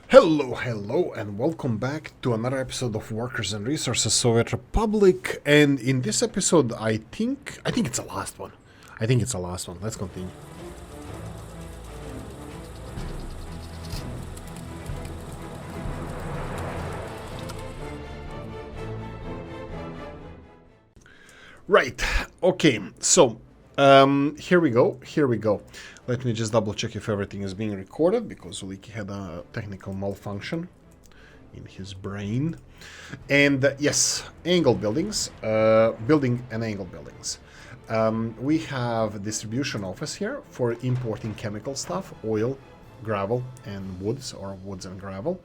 Hello, and welcome back to another episode of Workers and Resources Soviet Republic. And in this episode, I think it's the last one. I think it's the last one. Let's continue. Right. Okay. So here we go. Let me just double check if everything is being recorded because Oolykee had a technical malfunction in his brain. And yes, angled buildings, building and angled buildings. We have a distribution office here for importing chemical stuff, oil, gravel, and woods, or woods and gravel.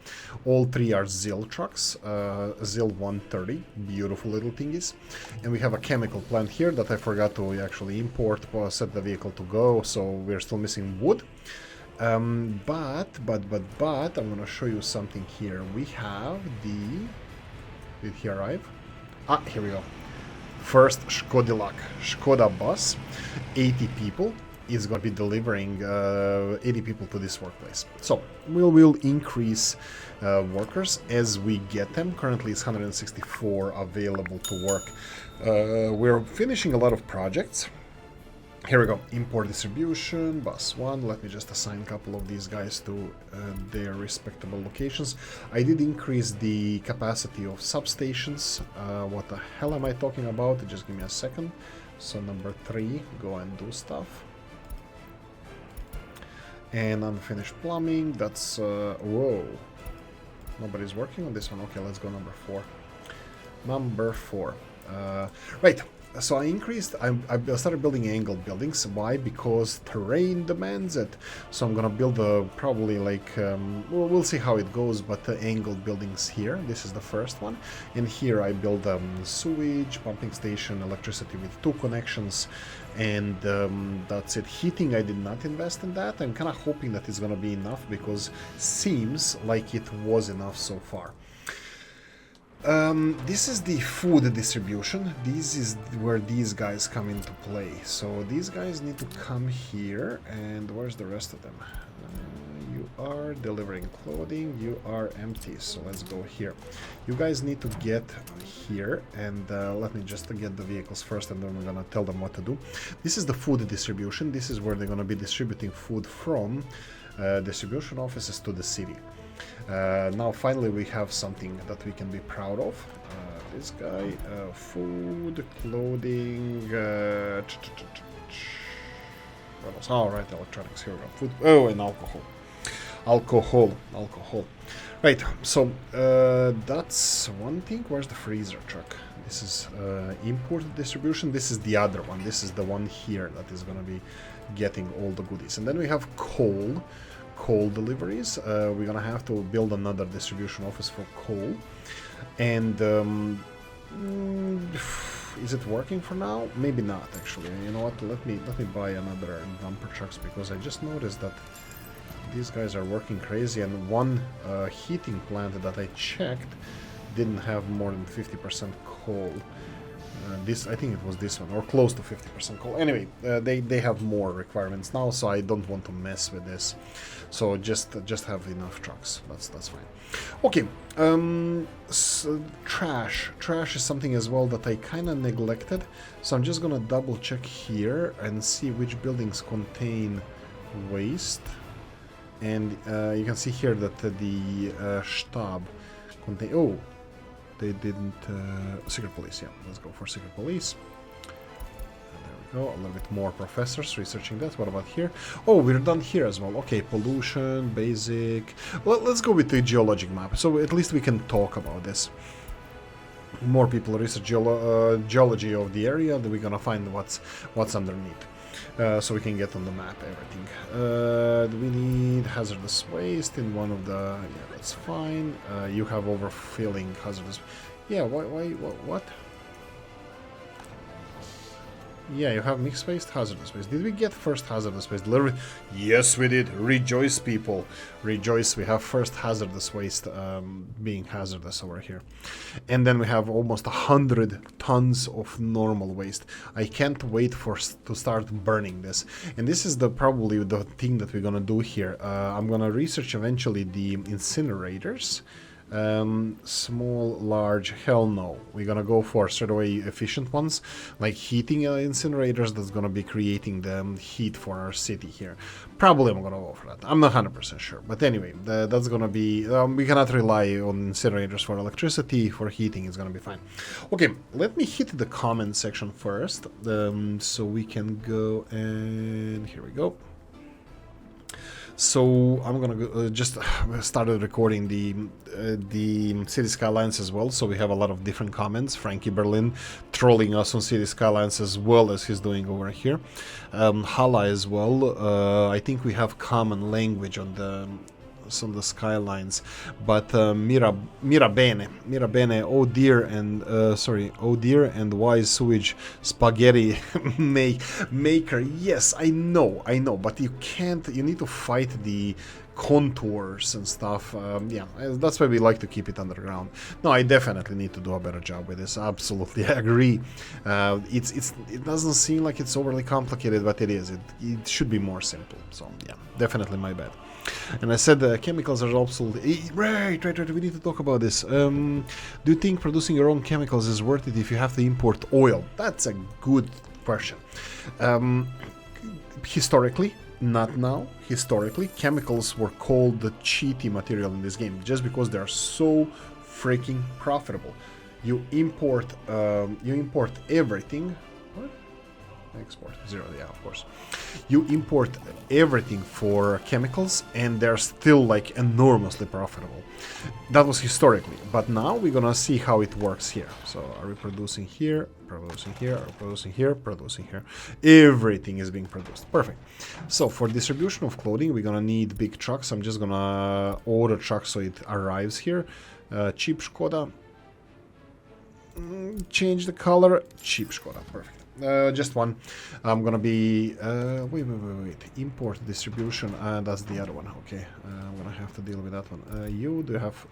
All three are ZIL trucks, ZIL 130, beautiful little thingies. And we have a chemical plant here that I forgot to actually import, set the vehicle to go, so we're still missing wood. But I'm gonna show you something here. We have the... Did he arrive? Ah, here we go. First Skoda bus, 80 people, is going to be delivering 80 people to this workplace. So we'll increase workers as we get them. Currently it's 164 available to work. We're finishing a lot of projects. Here we go, import distribution, bus 1. Let me just assign a couple of these guys to their respectable locations. I did increase the capacity of substations. What the hell am I talking about? Just give me a second. So number 3, go and do stuff. And unfinished plumbing, that's, whoa. Nobody's working on this one. Okay, let's go number 4. Number 4. Right. So I started building angled buildings. Why? Because terrain demands it. So I'm gonna build probably like, we'll see how it goes, but angled buildings here. This is the first one. And here I build sewage, pumping station, electricity with 2 connections. And that's it. Heating, I did not invest in that. I'm kind of hoping that it's gonna be enough because seems like it was enough so far. This is the food distribution. This is where these guys come into play. So these guys need to come here, and where's the rest of them? You are delivering clothing, you are empty, so let's go here. You guys need to get here, and let me just get the vehicles first, and then we're gonna tell them what to do. This is the food distribution. This is where they're gonna be distributing food from distribution offices to the city. Now finally we have something that we can be proud of. This guy, food, clothing, what else? Oh, right, electronics, here we go. Food, oh, and alcohol. Right, so that's one thing. Where's the freezer truck? This is import distribution. This is the other one. This is the one here that is gonna be getting all the goodies. And then we have coal deliveries. We're gonna have to build another distribution office for coal. And is it working for now? Maybe not, actually. You know what, let me buy another dumper trucks, because I just noticed that these guys are working crazy, and one heating plant that I checked didn't have more than 50% coal. This, I think it was this one, or close to 50% coal. Anyway, they have more requirements now, so I don't want to mess with this. So just have enough trucks. That's fine. Okay. So trash is something as well that I kind of neglected. So I'm just gonna double check here and see which buildings contain waste. And you can see here that the Stab contain. Oh. They didn't... secret police, yeah. Let's go for secret police. And there we go. A little bit more professors researching that. What about here? Oh, we're done here as well. Okay, pollution, basic... Well, let's go with the geologic map. So at least we can talk about this. More people research geology of the area. Then we're gonna find what's underneath. So we can get on the map everything. Do we need hazardous waste in one of the... Yeah, that's fine. You have overfilling hazardous... Yeah, why what? Yeah, you have mixed waste, hazardous waste. Did we get first hazardous waste delivery? Yes, we did. Rejoice, people. Rejoice. We have first hazardous waste being hazardous over here. And then we have almost 100 tons of normal waste. I can't wait to start burning this. And this is probably the thing that we're going to do here. I'm going to research eventually the incinerators. Small, large, hell no. We're gonna go for straight away efficient ones, like heating incinerators that's gonna be creating the heat for our city here. Probably I'm gonna go for that. I'm not 100% sure, but anyway, that's gonna be, we cannot rely on incinerators for electricity. For heating, it's gonna be fine. Okay, let me hit the comment section first, so we can go, and here we go. So I'm gonna go, just started recording the City Skylines as well, so we have a lot of different comments. Frankie Berlin trolling us on City Skylines as well as he's doing over here. Hala as well. I think we have common language on the skylines, but Mirabene, oh dear, and oh dear, and why sewage spaghetti maker. Yes, I know, but you can't. You need to fight the contours and stuff. Yeah, that's why we like to keep it underground. No, I definitely need to do a better job with this. Absolutely, I agree. It doesn't seem like it's overly complicated, but it is. It should be more simple. So yeah, definitely my bad. And I said chemicals are absolutely... Right, we need to talk about this. Do you think producing your own chemicals is worth it if you have to import oil? That's a good question. Historically, not now. Historically, chemicals were called the cheaty material in this game, just because they're so freaking profitable. You import everything. What? Export 0, yeah, of course. You import everything for chemicals and they're still like enormously profitable. That was historically, but now we're gonna see how it works here. So are we producing here, producing here, are we producing here, producing here? Everything is being produced. Perfect. So for distribution of clothing, we're gonna need big trucks. I'm just gonna order trucks so it arrives here. Cheap Skoda. Change the color. Cheap Skoda. Perfect. Just one. I'm gonna be wait. Import distribution. That's the other one. Okay, I'm gonna have to deal with that one. You do have.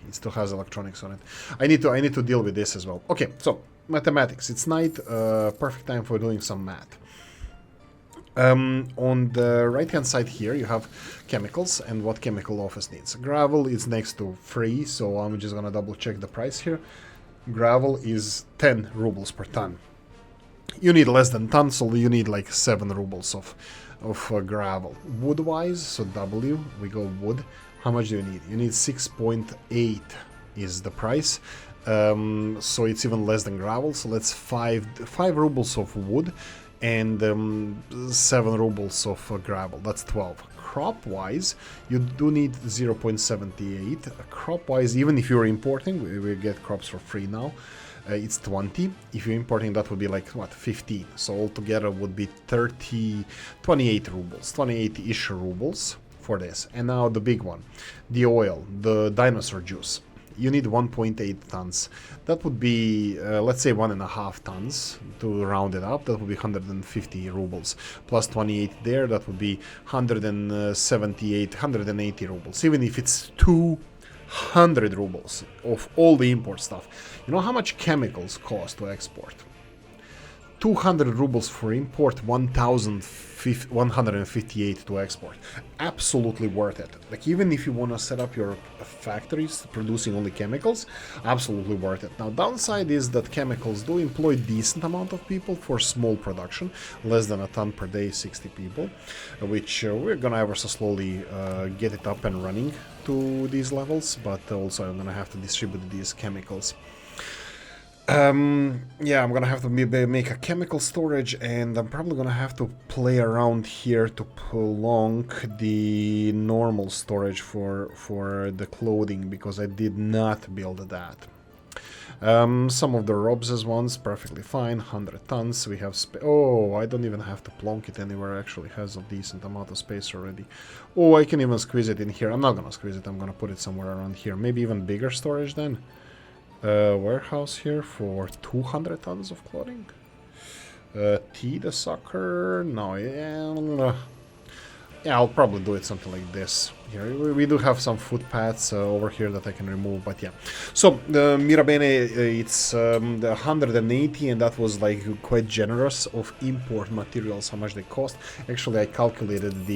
It still has electronics on it. I need to deal with this as well. Okay, so mathematics. It's night. Perfect time for doing some math. On the right hand side here you have chemicals and what chemical office needs. Gravel is next to free, so I'm just gonna double check the price here. Gravel is 10 rubles per ton. You need less than ton, so you need like 7 rubles of gravel. Wood wise, so W, we go wood. How much do you need? You need 6.8 is the price. So it's even less than gravel, so let's 5 rubles of wood and 7 rubles of gravel. That's 12. Crop wise, you do need 0.78. Crop wise, even if you're importing, we get crops for free now. It's 20. If you're importing, that would be like what, 15. So altogether would be 28 rubles, 28-ish rubles for this. And now the big one, the oil, the dinosaur juice. You need 1.8 tons. That would be, let's say 1.5 tons to round it up. That would be 150 rubles. Plus 28 there, that would be 178, 180 rubles. Even if it's 200 rubles of all the import stuff. You know how much chemicals cost to export? 200 rubles for import, 1,158 to export. Absolutely worth it. Like, even if you want to set up your factories producing only chemicals, absolutely worth it. Now, downside is that chemicals do employ decent amount of people for small production, less than a ton per day, 60 people, which we're gonna ever so slowly get it up and running to these levels, but also I'm gonna have to distribute these chemicals. Yeah, I'm gonna have to make a chemical storage, and I'm probably gonna have to play around here to prolong the normal storage for the clothing, because I did not build that. Some of the robes as ones, perfectly fine, 100 tons, we have oh, I don't even have to plonk it anywhere, actually has a decent amount of space already. Oh, I can even squeeze it in here. I'm not gonna squeeze it, I'm gonna put it somewhere around here, maybe even bigger storage then. Warehouse here for 200 tons of clothing. Tea the sucker? No, yeah. Yeah, I'll probably do it something like this. Here, we do have some footpaths over here that I can remove, but yeah. So, Mirabene, it's 180, and that was like quite generous of import materials, how much they cost. Actually, I calculated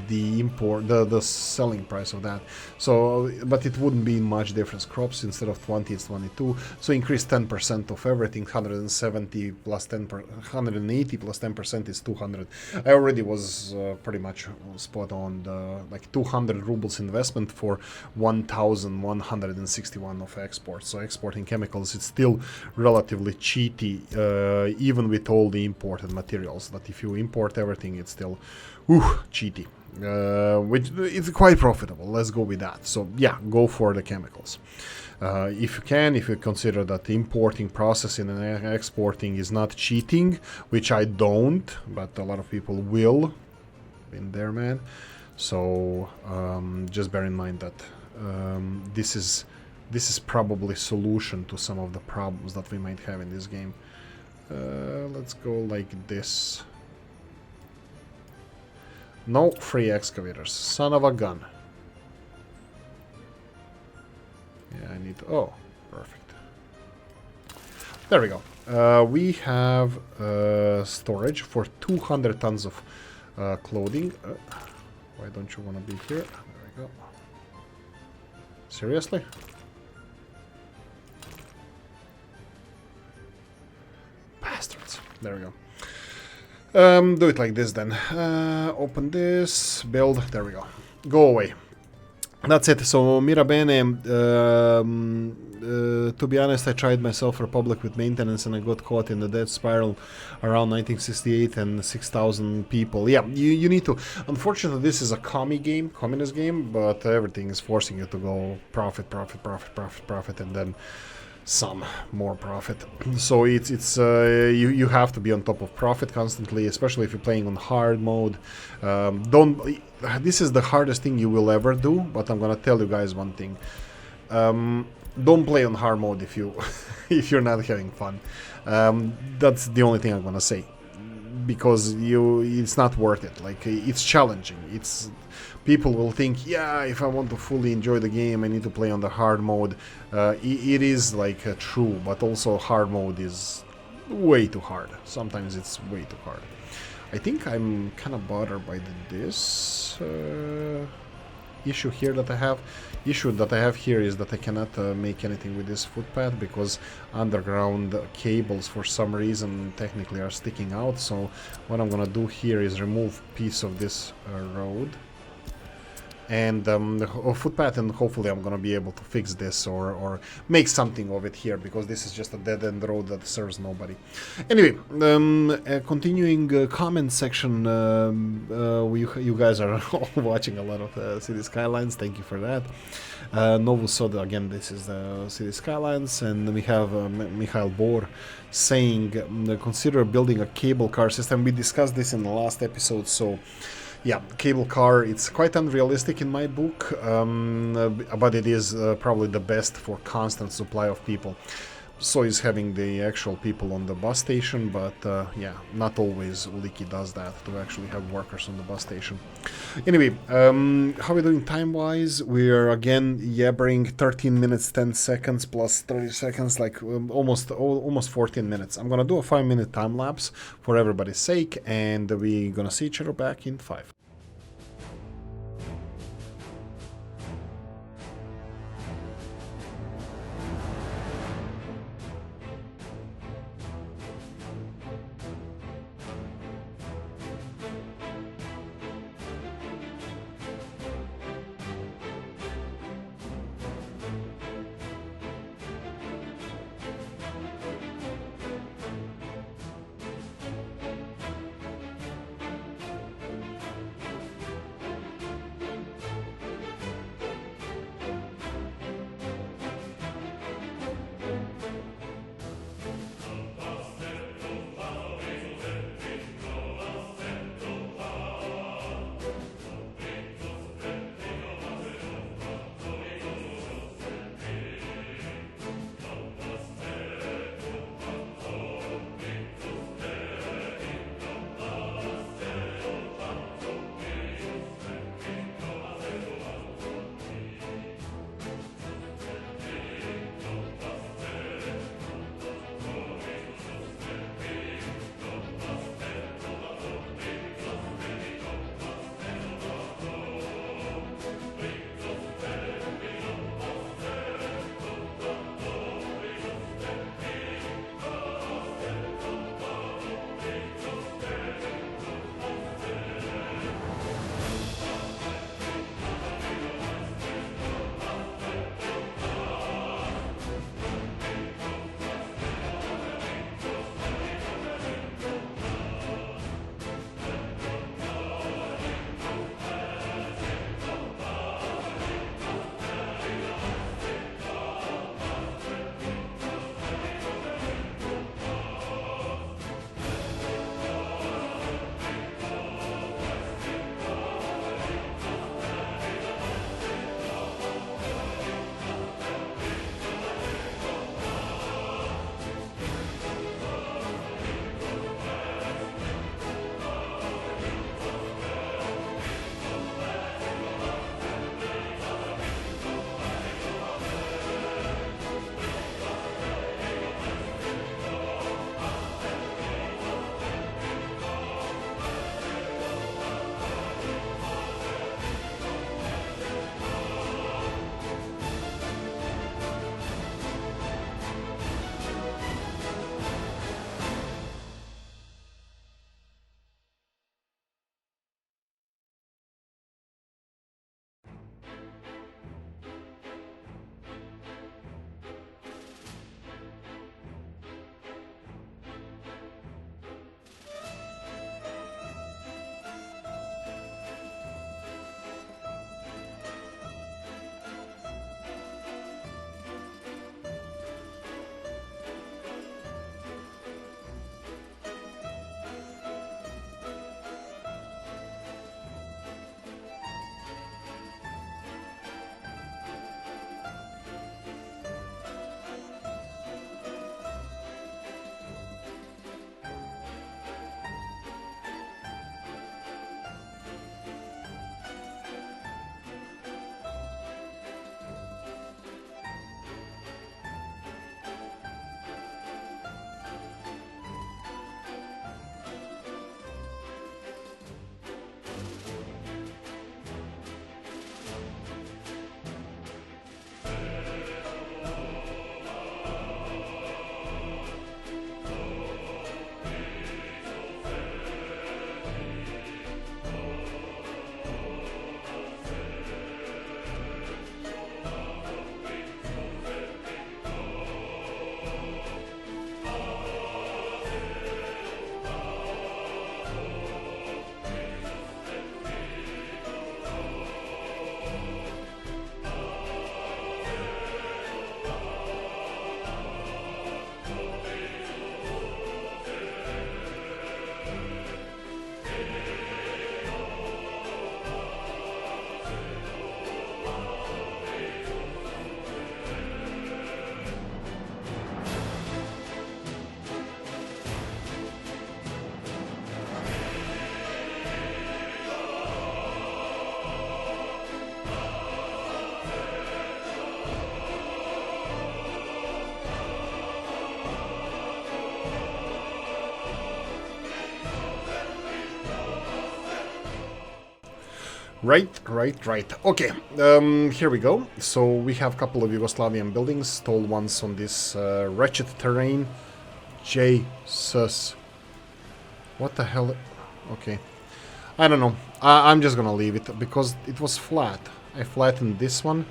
the import, the selling price of that. So, but it wouldn't be much difference. Crops instead of 20, it's 22. So increase 10% of everything. 170 plus 10, 180 plus 10% is 200. I already was pretty much spot on the like 200 rubles investment for 1,161 of export. So exporting chemicals, it's still relatively cheaty, even with all the imported materials. That if you import everything, it's still cheaty, which is quite profitable. Let's go with that. So yeah, go for the chemicals if you can. If you consider that importing, processing, and exporting is not cheating, which I don't, but a lot of people will. Been there, man. So just bear in mind that this is probably solution to some of the problems that we might have in this game. Let's go like this. No free excavators. Son of a gun. Yeah, I need to... Oh, perfect. There we go. We have storage for 200 tons of clothing. Why don't you want to be here? There we go. Seriously? Bastards. There we go. Do it like this then. Open this, build, there we go. Go away. That's it. So Mirabene, to be honest, I tried myself Republic with maintenance and I got caught in the death spiral around 1968 and 6,000 people. Yeah, you need to. Unfortunately, this is a communist game, but everything is forcing you to go profit, and then some more profit. So it's you have to be on top of profit constantly, especially if you're playing on hard mode. This is the hardest thing you will ever do, but I'm gonna tell you guys one thing. Don't play on hard mode if you if you're not having fun. That's the only thing I'm gonna say, because it's not worth it. Like, it's challenging. People will think, yeah, if I want to fully enjoy the game, I need to play on the hard mode. It is like true, but also hard mode is way too hard. Sometimes it's way too hard. I think I'm kind of bothered by this issue here that I have. Issue that I have here is that I cannot make anything with this footpath because underground cables for some reason technically are sticking out. So what I'm gonna do here is remove piece of this road and footpath, and hopefully I'm gonna be able to fix this or make something of it here, because this is just a dead-end road that serves nobody. Anyway, continuing comment section. You guys are all watching a lot of City Skylines. Thank you for that. Novo Soda, again, this is the City Skylines, and we have Mikhail Bor saying consider building a cable car system. We discussed this in the last episode, so yeah, cable car, it's quite unrealistic in my book, but it is probably the best for constant supply of people. So is having the actual people on the bus station, but yeah, not always Oolykee does that, to actually have workers on the bus station. Anyway, how are we doing time-wise? We are again yabbering 13 minutes, 10 seconds plus 30 seconds, like almost 14 minutes. I'm gonna do a 5-minute time-lapse for everybody's sake, and we're gonna see each other back in 5. Right. Okay, here we go. So we have a couple of Yugoslavian buildings, tall ones on this wretched terrain. Jesus. What the hell? Okay. I don't know. I'm just gonna leave it because it was flat. I flattened this one,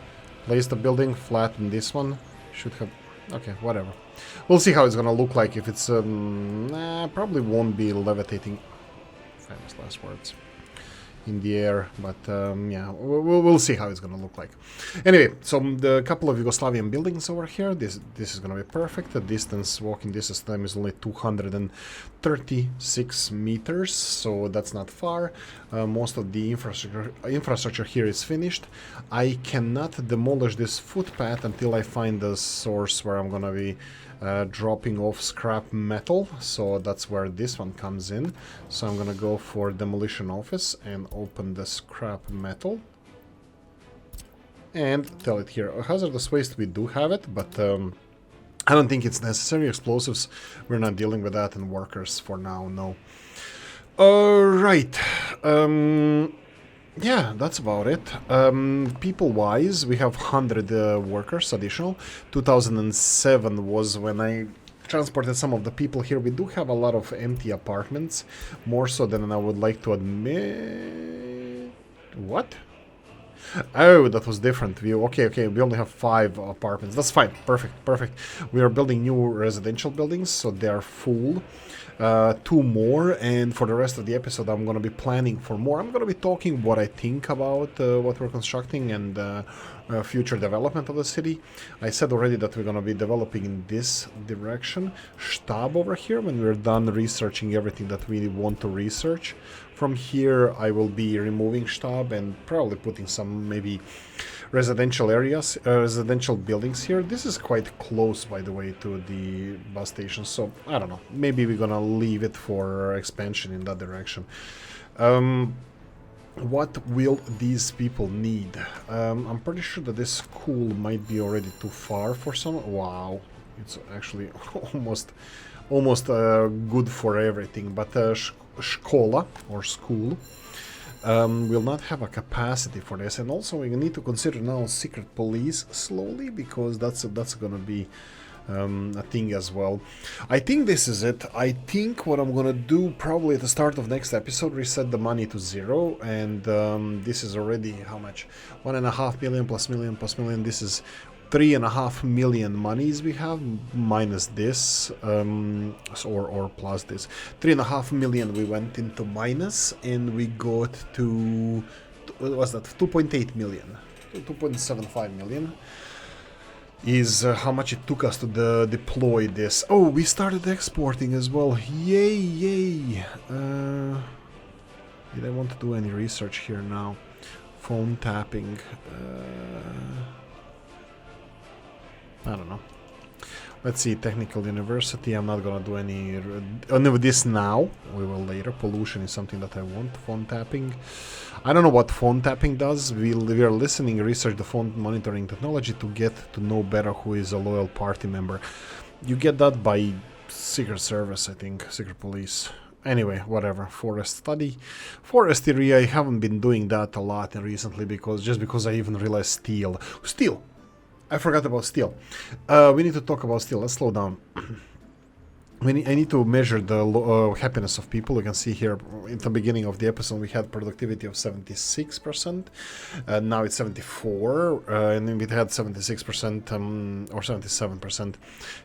placed the building, flattened this one. Should have... Okay, whatever. We'll see how it's gonna look like if it's... probably won't be levitating... Famous last words. In the air, but yeah, we'll see how it's gonna look like. Anyway, so the couple of Yugoslavian buildings over here. This is gonna be perfect. The distance, walking distance time is only 236 meters, so that's not far. Most of the infrastructure here is finished. I cannot demolish this footpath until I find the source where I'm gonna be dropping off scrap metal, so that's where this one comes in. So I'm gonna go for demolition office and open the scrap metal and tell it here. Hazardous waste, we do have it, but I don't think it's necessary. Explosives, we're not dealing with that, and workers for now, no. Alright, yeah, that's about it. People-wise, we have 100 workers additional. 2007 was when I transported some of the people here. We do have a lot of empty apartments, more so than I would like to admit. What? Oh, that was different view. Okay, we only have 5 apartments. That's fine. Perfect. We are building new residential buildings, so they are full. 2 more, and for the rest of the episode I'm going to be planning for more. I'm going to be talking what I think about what we're constructing and future development of the city. I said already that we're going to be developing in this direction. Stab over here when we're done researching everything that we want to research. From here I will be removing Stab and probably putting some maybe residential areas, residential buildings here. This is quite close, by the way, to the bus station, so I don't know. Maybe we're gonna leave it for expansion in that direction. What will these people need? I'm pretty sure that this school might be already too far for some. Wow, it's actually almost good for everything. But Škola or school will not have a capacity for this, and also we need to consider now secret police slowly, because that's gonna be a thing as well. I think this is it. I think what I'm gonna do probably at the start of next episode, reset the money to 0, and this is already how much? 1.5 million plus million. This is 3.5 million monies we have, minus this, or plus this. 3.5 million we went into minus, and we got to, what was that, 2.8 million, 2.75 million is how much it took us to deploy this. Oh, we started exporting as well. Yay. Did I want to do any research here now? Phone tapping. I don't know. Let's see, Technical University. I'm not gonna do any with this now. We will later. Pollution is something that I want. Phone tapping. I don't know what phone tapping does. We are listening, research the phone monitoring technology to get to know better who is a loyal party member. You get that by Secret Service, I think. Secret Police. Anyway, whatever. Forest study. Forestry, I haven't been doing that a lot recently because I even realized steel. Steel! I forgot about steel. We need to talk about steel. Let's slow down. I need to measure the happiness of people. You can see here in the beginning of the episode we had productivity of 76%. Now it's 74%, and then we had 76% or 77%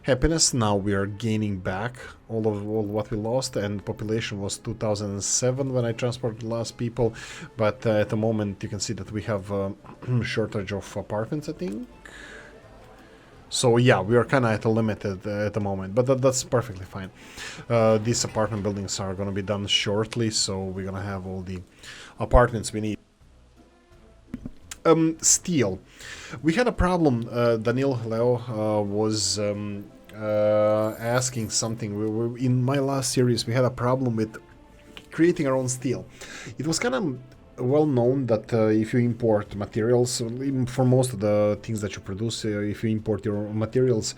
happiness. Now we are gaining back all what we lost, and population was 2007 when I transported the last people. But at the moment you can see that we have a shortage of apartments, I think. So yeah, we are kind of at a limit at the moment, but that's perfectly fine. These apartment buildings are going to be done shortly, so we're going to have all the apartments we need. Steel. We had a problem. Daniel Leo was asking something. In my last series, we had a problem with creating our own steel. It was kind of well known that if you import materials, even for most of the things that you produce, if you import your materials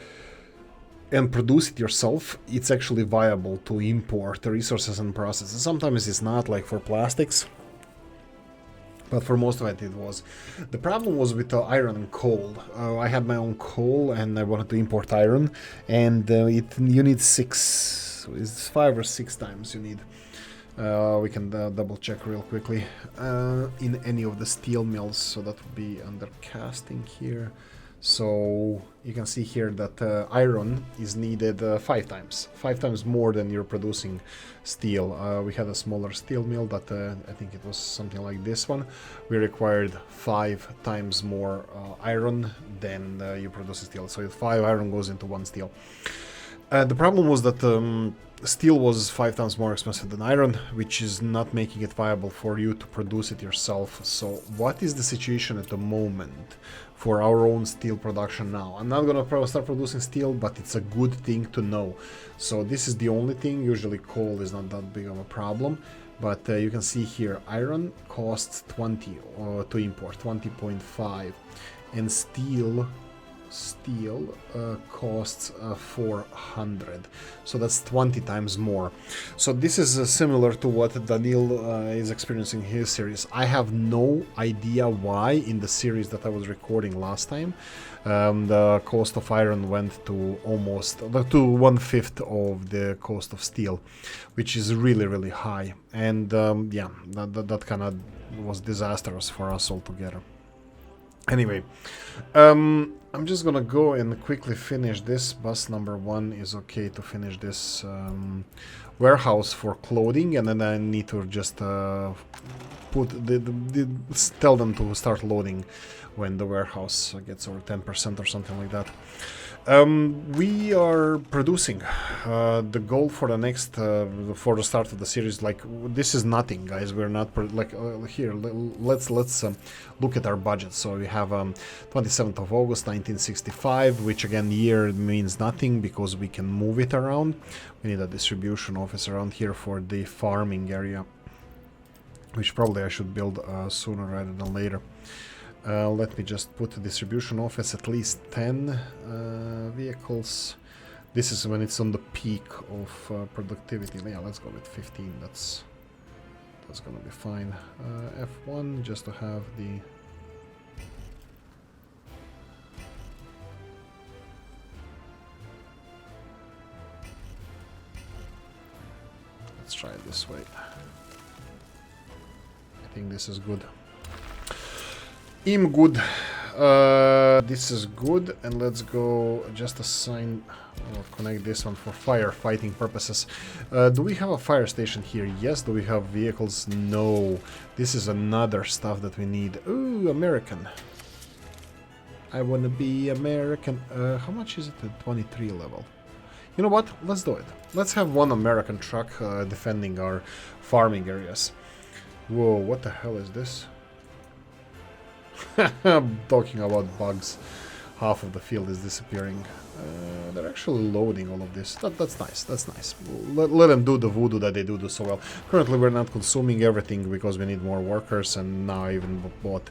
and produce it yourself, it's actually viable to import the resources and processes. Sometimes it's not, like for plastics. But for most of it, it was. The problem was with iron and coal. I had my own coal, and I wanted to import iron, and you need 6, it's 5 or 6 times you need. We can double check real quickly in any of the steel mills. So that would be under casting here. So you can see here that iron is needed 5 times more than you're producing steel. We had a smaller steel mill that I think it was something like this one. We required 5 times more iron than you produce steel. So 5 iron goes into 1 steel. The problem was that steel was 5 times more expensive than iron, which is not making it viable for you to produce it yourself. So what is the situation at the moment for our own steel production now? I'm not gonna start producing steel, but it's a good thing to know. So this is the only thing. Usually coal is not that big of a problem, but you can see here iron costs 20 to import, 20.5, and steel costs 400, so that's 20 times more. So this is similar to what Daniil is experiencing in his series. I have no idea why in the series that I was recording last time the cost of iron went to almost to 1/5 of the cost of steel, which is really high, and yeah, that kind of was disastrous for us altogether. Anyway, I'm just gonna go and quickly finish this. Bus number 1 is okay to finish this warehouse for clothing, and then I need to just put tell them to start loading when the warehouse gets over 10% or something like that. We are producing. The goal for the next, for the start of the series, like this is nothing, guys. We're not here. Let's look at our budget. So we have 27th of August, 1965, which again year means nothing because we can move it around. We need a distribution office around here for the farming area, which probably I should build sooner rather than later. Let me just put the distribution office at least 10 vehicles. This is when it's on the peak of productivity. Yeah, let's go with 15. That's gonna be fine. F1 just to have the let's try it this way. I think this is good. Good. This is good, and let's go just assign, connect this one for firefighting purposes. Do we have a fire station here? Yes. Do we have vehicles? No. This is another stuff that we need. Ooh, American. I want to be American. How much is it at 23 level? You know what? Let's do it. Let's have one American truck defending our farming areas. Whoa, what the hell is this? I'm talking about bugs. Half of the field is disappearing. They're actually loading all of this. That's nice. That's nice. Let them do the voodoo that they do so well. Currently, we're not consuming everything because we need more workers, and now I even bought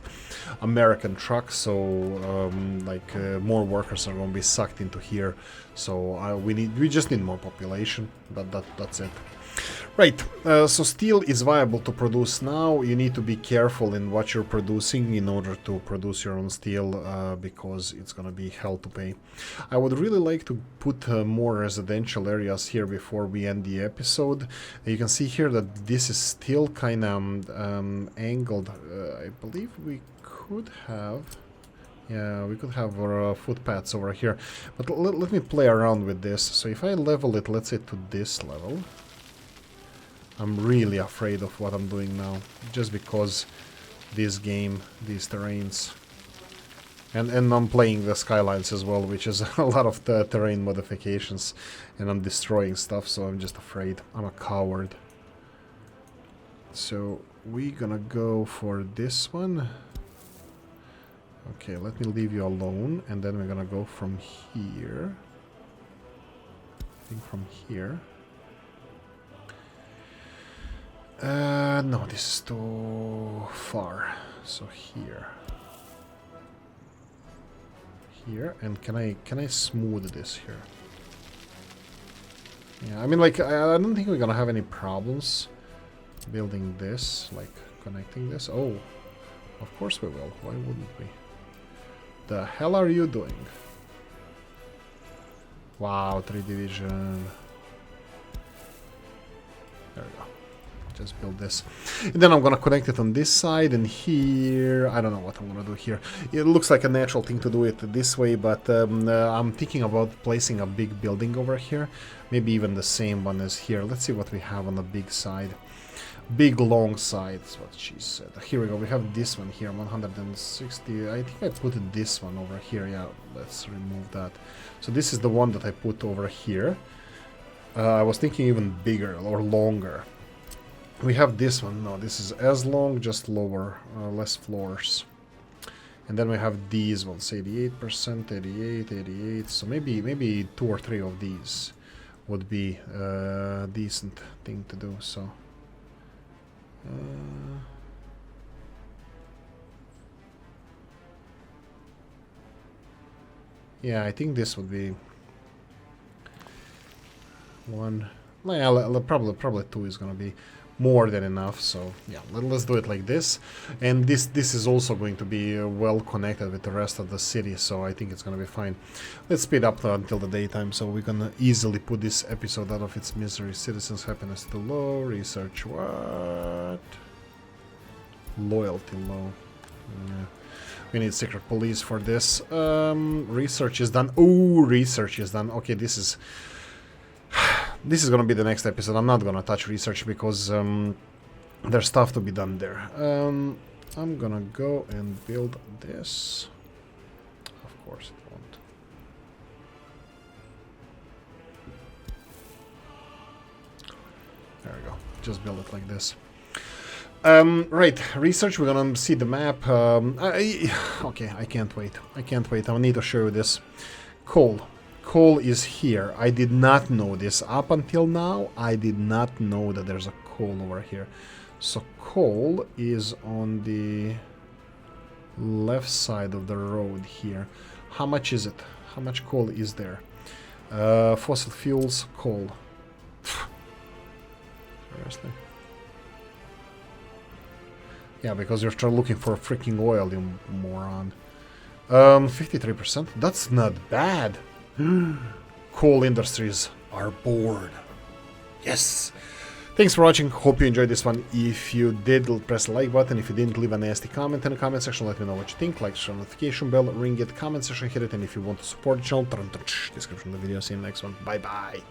American trucks. So, more workers are going to be sucked into here. So we just need more population. That's it. Right, so steel is viable to produce now. You need to be careful in what you're producing in order to produce your own steel, because it's gonna be hell to pay. I would really like to put more residential areas here before we end the episode. You can see here that this is still kind of angled. I believe we could have... Yeah, we could have our footpaths over here. But let me play around with this. So if I level it, let's say to this level... I'm really afraid of what I'm doing now, just because this game, these terrains, and I'm playing the skylines as well, which is a lot of the terrain modifications, and I'm destroying stuff, so I'm just afraid. I'm a coward. So we're gonna go for this one. Okay, let me leave you alone, and then we're gonna go from here. I think from here. No, this is too far. So here. Here, and can I smooth this here? Yeah, I mean, like, I don't think we're gonna have any problems building this, like, connecting this. Oh, Of course we will. Why wouldn't we? The hell are you doing? Wow, 3 division. There we go. Just build this. And then I'm gonna connect it on this side and here. I don't know what I'm gonna do here. It looks like a natural thing to do it this way, but I'm thinking about placing a big building over here. Maybe even the same one as here. Let's see what we have on the big side. Big long side is what she said. Here we go. We have this one here, 160. I think I put this one over here. Yeah, let's remove that. So this is the one that I put over here. I was thinking even bigger or longer. We have this one. No, this is as long, just lower, less floors. And then we have these ones, 88%, 88, 88. So maybe 2 or 3 of these would be a decent thing to do. So. Yeah, I think this would be one. Yeah, probably 2 is gonna be more than enough. So yeah, let's do it like this. And this is also going to be well connected with the rest of the city. So I think it's gonna be fine. Let's speed up until the daytime, so we're gonna easily put this episode out of its misery. Citizens' happiness too low. Research what? Loyalty low. Yeah. We need secret police for this. Research is done. Oh, research is done. Okay, this is gonna be the next episode. I'm not gonna touch research because there's stuff to be done there. I'm gonna go and build this. Of course it won't. There we go. Just build it like this. Right, research, we're gonna see the map. Okay, I can't wait. I can't wait. I need to show you this. Coal. Coal is here. I did not know this. Up until now, I did not know that there's a coal over here. So coal is on the left side of the road here. How much is it? How much coal is there? Fossil fuels, coal. Seriously? Yeah, because you're looking for freaking oil, you moron. 53%? That's not bad. Coal industries are bored. Yes! Thanks for watching. Hope you enjoyed this one. If you did, press the like button. If you didn't, leave a nasty comment in the comment section. Let me know what you think. Like, share, notification bell, ring it, comment section, hit it. And if you want to support the channel, turn on the description of the video. See you in the next one. Bye-bye.